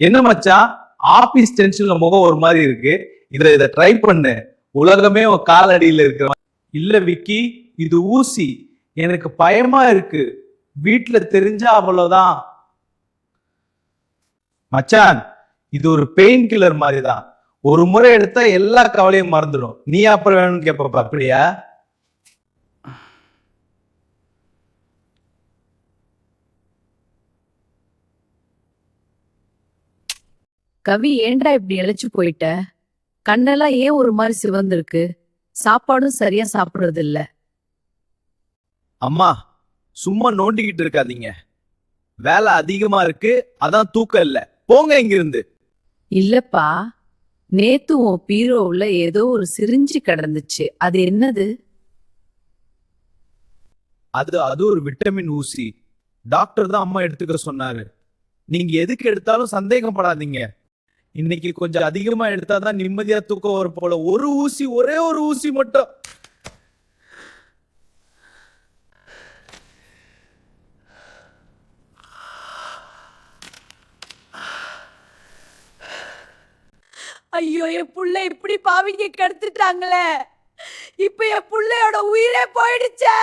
என்ன மச்சான், ஆபீஸ் டென்ஷன்ல முகம் ஒரு மாதிரி இருக்கு. இத ட்ரை பண்ணு. உலகமே உன் காலடியில இருக்கிற. இல்ல விக்கி, இது ஊசி. எனக்கு பயமா இருக்கு. வீட்டுல தெரிஞ்சா அவ்வளவுதான். மச்சான், இது ஒரு பெயின் கில்லர் மாதிரி தான். ஒரு முறை எடுத்தா எல்லா கவலையும் மறந்துடும். நீ அப்புறம் வேணும்னு கேப்ப அப்படியா? கவி, ஏன்டா இப்படி இழைச்சு போயிட்ட? கண்ணெல்லாம் ஏன் ஒரு மாதிரி சிவந்திருக்கு? சாப்பாடும் சரியா சாப்பிடுறது இல்ல. அம்மா, சும்மா நோண்டிக்கிட்டு இருக்காதீங்க. வேலை அதிகமா இருக்கு, அதான் தூக்கம் இல்ல. போங்க இங்கிருந்து. இல்லப்பா, நேத்து உன் பீரோவுல ஏதோ ஒரு சிரிஞ்சு கிடந்துச்சு. அது என்னது? அது ஒரு விட்டமின் ஊசி. டாக்டர் தான் அம்மா எடுத்துக்க சொன்னாரு. நீங்க எதுக்கு எடுத்தாலும் சந்தேகப்படாதீங்க. இன்னைக்கு கொஞ்சம் அதிகமா எடுத்தாதான் நிம்மதியா தூக்கம் வரும் போல. ஒரு ஊசி, ஒரே ஒரு ஊசி மட்டும். ஐயோ, என் புள்ள இப்படி பாவிங்க கெடுத்துட்டாங்களே. இப்ப என் புள்ளையோட உயிரே போயிடுச்சே.